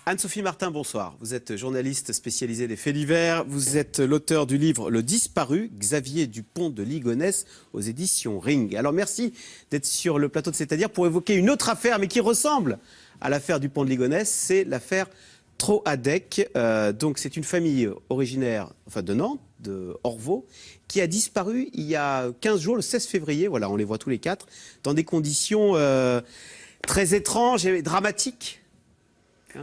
Anne-Sophie Martin, bonsoir. Vous êtes journaliste spécialisée des faits divers. Vous êtes l'auteur du livre Le Disparu, Xavier Dupont de Ligonnès, aux éditions Ring. Alors merci d'être sur le plateau de C'est-à-dire pour évoquer une autre affaire, mais qui ressemble à l'affaire Dupont de Ligonnès. C'est l'affaire Troadec. Donc c'est une famille originaire de Nantes, de Orvaux, qui a disparu il y a 15 jours, le 16 février. Voilà, on les voit tous les quatre, dans des conditions très étranges et dramatiques.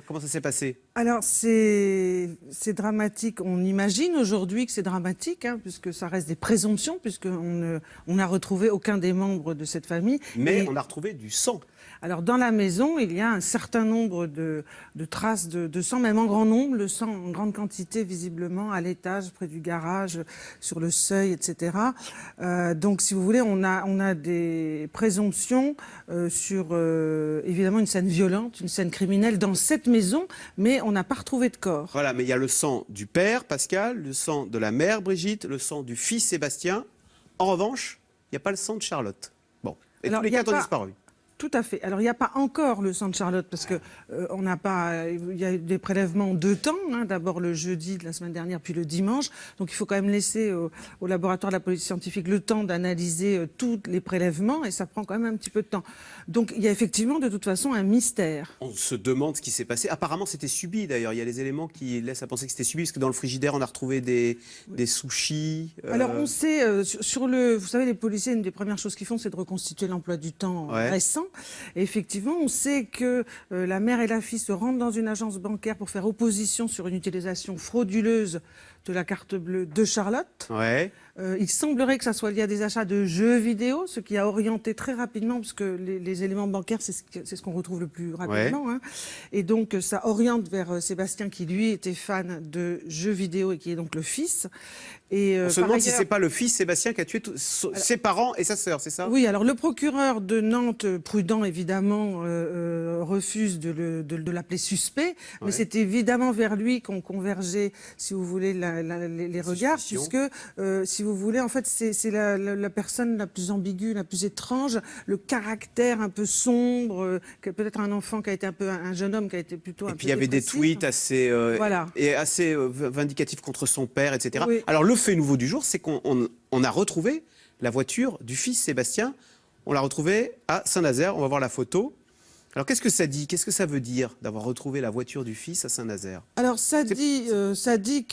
Comment ça s'est passé? Alors, c'est dramatique. On imagine aujourd'hui que c'est dramatique, puisque ça reste des présomptions, puisqu'on n'a retrouvé aucun des membres de cette famille. Mais on a retrouvé du sang. Alors, dans la maison, il y a un certain nombre de traces de sang, même en grand nombre, le sang en grande quantité, visiblement, à l'étage, près du garage, sur le seuil, etc. Donc, si vous voulez, on a des présomptions sur, évidemment, une scène violente, une scène criminelle dans cette maison, mais on n'a pas retrouvé de corps. Voilà, mais il y a le sang du père, Pascal, le sang de la mère, Brigitte, le sang du fils, Sébastien. En revanche, il n'y a pas le sang de Charlotte. Bon, et alors, tous les quatre ont disparu. Tout à fait. Alors, il n'y a pas encore le sang de Charlotte, parce que on n'a pas. Il y a eu des prélèvements en deux temps. D'abord le jeudi de la semaine dernière, puis le dimanche. Donc, il faut quand même laisser au laboratoire de la police scientifique le temps d'analyser tous les prélèvements, et ça prend quand même un petit peu de temps. Donc, il y a effectivement, de toute façon, un mystère. On se demande ce qui s'est passé. Apparemment, c'était subi, d'ailleurs. Il y a des éléments qui laissent à penser que c'était subi, parce que dans le frigidaire, on a retrouvé des sushis. Alors, on sait, vous savez, les policiers, une des premières choses qu'ils font, c'est de reconstituer l'emploi du temps récent. Et effectivement, on sait que la mère et la fille se rendent dans une agence bancaire pour faire opposition sur une utilisation frauduleuse de la carte bleue de Charlotte. Ouais. Il semblerait que ça soit lié à des achats de jeux vidéo, ce qui a orienté très rapidement, parce que les éléments bancaires, c'est ce qu'on retrouve le plus rapidement. Ouais. Et donc, ça oriente vers Sébastien, qui lui était fan de jeux vidéo et qui est donc le fils. Et, on se demande si c'est pas le fils Sébastien qui a tué ses parents et sa sœur, c'est ça? Oui, alors le procureur de Nantes, prudent évidemment, refuse de l'appeler suspect, mais c'est évidemment vers lui qu'ont convergé, si vous voulez, les regards, puisque, si vous voulez, en fait, c'est la personne la plus ambiguë, la plus étrange, le caractère un peu sombre, peut-être un enfant qui a été un jeune homme qui a été plutôt un peu. Et puis il y avait des tweets assez, assez vindicatifs contre son père, etc. Oui. Alors le fait nouveau du jour, c'est qu'on a retrouvé la voiture du fils Sébastien. On l'a retrouvée à Saint-Nazaire. On va voir la photo. Alors qu'est-ce que ça dit? Qu'est-ce que ça veut dire d'avoir retrouvé la voiture du fils à Saint-Nazaire? Alors ça dit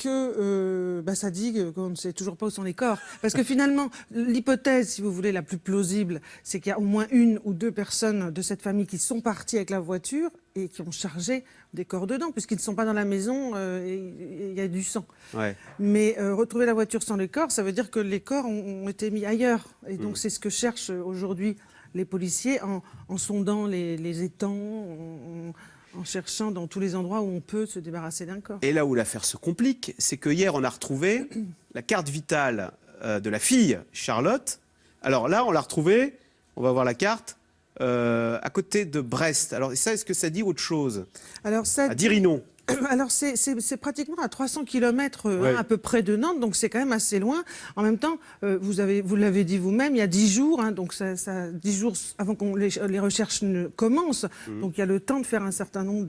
qu'on ne sait toujours pas où sont les corps. Parce que finalement, l'hypothèse, si vous voulez, la plus plausible, c'est qu'il y a au moins une ou deux personnes de cette famille qui sont parties avec la voiture et qui ont chargé des corps dedans, puisqu'ils ne sont pas dans la maison et il y a du sang. Ouais. Mais retrouver la voiture sans les corps, ça veut dire que les corps ont été mis ailleurs. Et donc c'est ce que cherchent aujourd'hui les policiers en sondant les étangs, en cherchant dans tous les endroits où on peut se débarrasser d'un corps. Et là où l'affaire se complique, c'est que hier on a retrouvé la carte vitale de la fille Charlotte. Alors là on l'a retrouvée, on va voir la carte, à côté de Brest. Alors ça, est-ce que ça dit autre chose? Alors ça à Dirinon. Alors, c'est pratiquement à 300 km à peu près de Nantes, donc c'est quand même assez loin. En même temps, vous l'avez dit vous-même, il y a 10 jours, donc 10 jours avant que les recherches ne commencent, donc il y a le temps de faire un certain nombre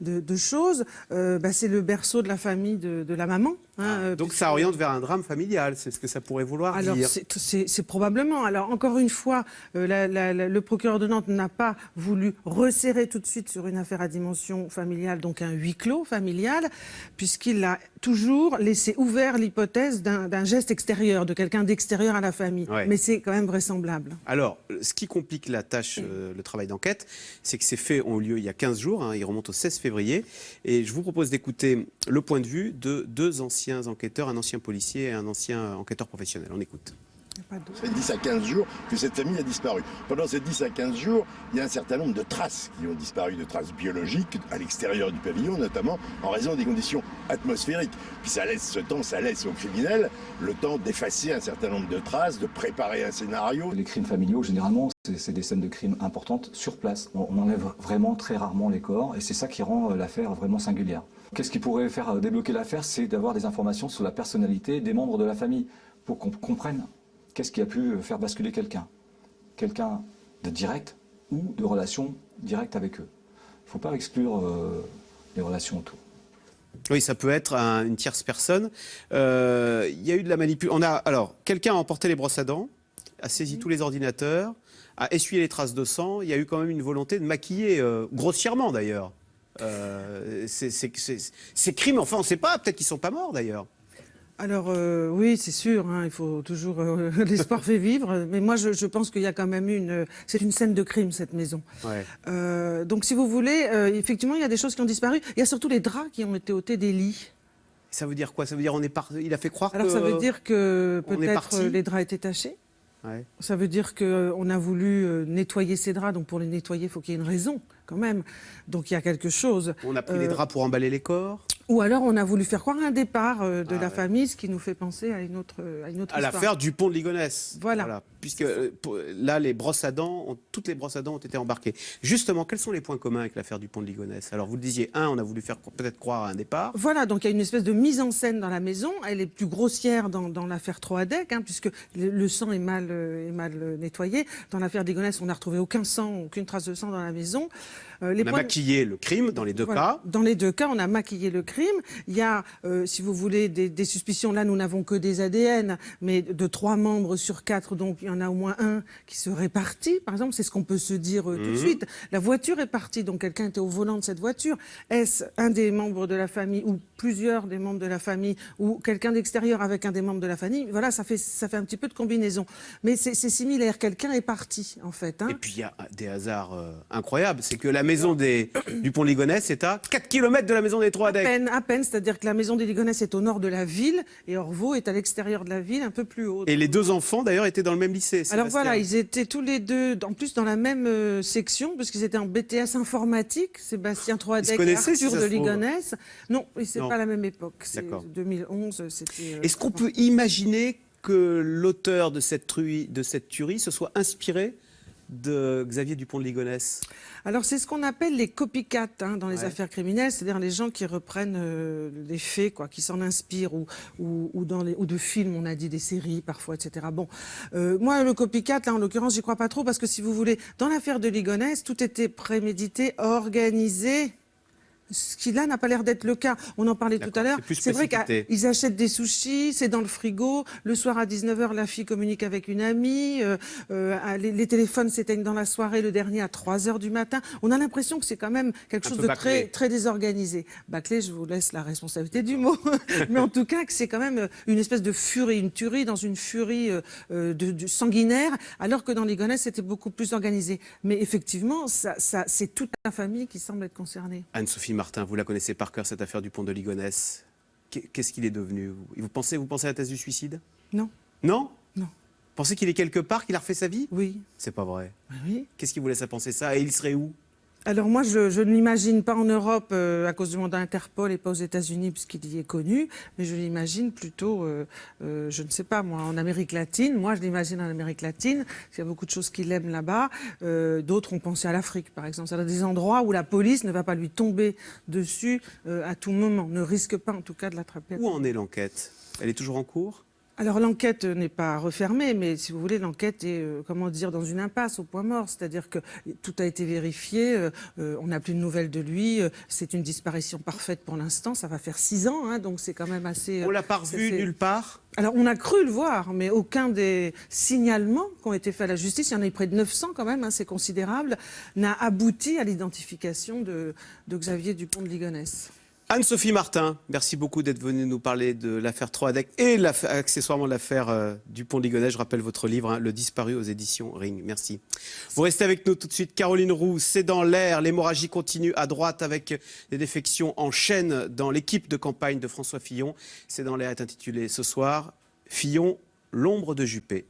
de choses. C'est le berceau de la famille de la maman. Donc ça oriente vers un drame familial, c'est ce que ça pourrait vouloir dire. Alors c'est probablement. Alors encore une fois, le procureur de Nantes n'a pas voulu resserrer tout de suite sur une affaire à dimension familiale, donc un huis clos familial, puisqu'il a toujours laissé ouvert l'hypothèse d'un geste extérieur, de quelqu'un d'extérieur à la famille. Ouais. Mais c'est quand même vraisemblable. Alors, ce qui complique la tâche, le travail d'enquête, c'est que ces faits ont eu lieu il y a 15 jours, ils remontent au 16 février, et je vous propose d'écouter le point de vue de deux anciens enquêteurs, un ancien policier et un ancien enquêteur professionnel. On écoute. Ça fait 10 à 15 jours que cette famille a disparu. Pendant ces 10 à 15 jours, il y a un certain nombre de traces qui ont disparu, de traces biologiques, à l'extérieur du pavillon notamment, en raison des conditions atmosphériques. Puis ça laisse aux criminels le temps d'effacer un certain nombre de traces, de préparer un scénario. Les crimes familiaux, généralement, c'est des scènes de crimes importantes sur place. On enlève vraiment très rarement les corps et c'est ça qui rend l'affaire vraiment singulière. Qu'est-ce qui pourrait faire débloquer l'affaire? C'est d'avoir des informations sur la personnalité des membres de la famille pour qu'on comprenne qu'est-ce qui a pu faire basculer quelqu'un? Quelqu'un de direct ou de relation directe avec eux. Il ne faut pas exclure les relations autour. Oui, ça peut être une tierce personne. Il y a eu de la manipulation. Alors, quelqu'un a emporté les brosses à dents, a saisi tous les ordinateurs, a essuyé les traces de sang. Il y a eu quand même une volonté de maquiller, grossièrement d'ailleurs, ces crimes. Enfin, on ne sait pas, peut-être qu'ils ne sont pas morts d'ailleurs. Alors oui, c'est sûr, hein, il faut toujours l'espoir fait vivre. Mais moi, je pense qu'il y a quand même c'est une scène de crime cette maison. Ouais. Donc, si vous voulez, effectivement, il y a des choses qui ont disparu. Il y a surtout les draps qui ont été ôtés des lits. Ça veut dire quoi? Ça veut dire il a fait croire Alors, que ça veut dire que on est peut-être parti. les draps étaient tachés. Ouais. Ça veut dire qu'on a voulu nettoyer ces draps. Donc, pour les nettoyer, il faut qu'il y ait une raison quand même. Donc, il y a quelque chose. On a pris les draps pour emballer les corps. Ou alors, on a voulu faire croire un départ de la famille, ce qui nous fait penser à une autre À histoire. l'affaire du pont de Ligonnès. Voilà. Puisque là, toutes les brosses à dents ont été embarquées. Justement, quels sont les points communs avec l'affaire du pont de Ligonnès? Alors, vous le disiez, on a voulu faire peut-être croire à un départ. Voilà, donc il y a une espèce de mise en scène dans la maison. Elle est plus grossière dans l'affaire Troadec, hein, puisque le sang est mal nettoyé. Dans l'affaire Ligonnès, on n'a retrouvé aucun sang, aucune trace de sang dans la maison. On a maquillé le crime dans les deux cas. Dans les deux cas, on a maquillé le crime. Il y a, si vous voulez, des suspicions. Là, nous n'avons que des ADN, mais de 3 membres sur 4, donc il y en a au moins un qui serait parti. Par exemple, c'est ce qu'on peut se dire tout de suite. La voiture est partie, donc quelqu'un était au volant de cette voiture. Est-ce un des membres de la famille ou plusieurs des membres de la famille ou quelqu'un d'extérieur avec un des membres de la famille? Voilà, ça fait un petit peu de combinaison. Mais c'est similaire. Quelqu'un est parti, en fait. Hein. Et puis, il y a des hasards incroyables. C'est que la maison du pont de Ligonnès est à 4 km de la maison des Troadec. À peine, c'est-à-dire que la maison des Ligonnès est au nord de la ville et Orvaux est à l'extérieur de la ville, un peu plus haut. Et les 2 enfants, d'ailleurs, étaient dans le même lycée. Alors Sébastien. voilà, ils étaient tous les deux, en plus dans la même section, parce qu'ils étaient en BTS informatique, Sébastien Troadec et connaissaient, Arthur si ça de se trouve. Ligonnès. Non, c'est Non. pas la même époque, c'est D'accord. 2011, c'était... Est-ce qu'on peut imaginer que l'auteur de cette tuerie se soit inspiré de Xavier Dupont de Ligonnès? Alors c'est ce qu'on appelle les copycats dans les Ouais. affaires criminelles, c'est-à-dire les gens qui reprennent des faits, quoi, qui s'en inspirent ou de films, on a dit des séries parfois, etc. Bon, moi le copycat, là en l'occurrence, j'y crois pas trop parce que si vous voulez, dans l'affaire de Ligonnès, tout était prémédité, organisé. Ce qui là n'a pas l'air d'être le cas. On en parlait tout à l'heure. C'est plus C'est vrai précipité. qu'ils achètent des sushis, c'est dans le frigo. Le soir à 19h, la fille communique avec une amie. Les téléphones s'éteignent dans la soirée, le dernier à 3h du matin. On a l'impression que c'est quand même quelque chose peu de bâclé. très désorganisé. Bâclé, je vous laisse la responsabilité du mot. Mais en tout cas, que c'est quand même une espèce de furie, une tuerie dans une furie sanguinaire, alors que dans Ligonnès, c'était beaucoup plus organisé. Mais effectivement, c'est toute la famille qui semble être concernée. Anne-Sophie Martin, vous la connaissez par cœur, cette affaire du pont de Ligonnès. Qu'est-ce qu'il est devenu? Vous pensez à la thèse du suicide? Non. Non? Non. Vous pensez qu'il est quelque part, qu'il a refait sa vie? Oui. C'est pas vrai. Oui. Qu'est-ce qui vous laisse à penser ça? Et il serait où? Alors moi, je ne l'imagine pas en Europe à cause du mandat Interpol et pas aux États-Unis puisqu'il y est connu, mais je l'imagine plutôt, je ne sais pas moi, en Amérique latine. Moi, je l'imagine en Amérique latine, parce qu'il y a beaucoup de choses qu'il aime là-bas. D'autres ont pensé à l'Afrique, par exemple. C'est des endroits où la police ne va pas lui tomber dessus à tout moment, ne risque pas en tout cas de l'attraper. Où en est l'enquête? Elle est toujours en cours? Alors l'enquête n'est pas refermée, mais si vous voulez, l'enquête est, comment dire, dans une impasse, au point mort. C'est-à-dire que tout a été vérifié, on n'a plus de nouvelles de lui, c'est une disparition parfaite pour l'instant, ça va faire 6 ans, hein, donc c'est quand même assez... On l'a pas revu nulle part? Alors on a cru le voir, mais aucun des signalements qui ont été faits à la justice, il y en a eu près de 900 quand même, hein, c'est considérable, n'a abouti à l'identification de Xavier Dupont de Ligonnès. Anne-Sophie Martin, merci beaucoup d'être venue nous parler de l'affaire Troadec et accessoirement de l'affaire Dupont de Ligonnès. Je rappelle votre livre, hein, Le disparu aux éditions Ring. Merci. Vous restez avec nous tout de suite. Caroline Roux, c'est dans l'air. L'hémorragie continue à droite avec des défections en chaîne dans l'équipe de campagne de François Fillon. C'est dans l'air est intitulé ce soir Fillon, l'ombre de Juppé.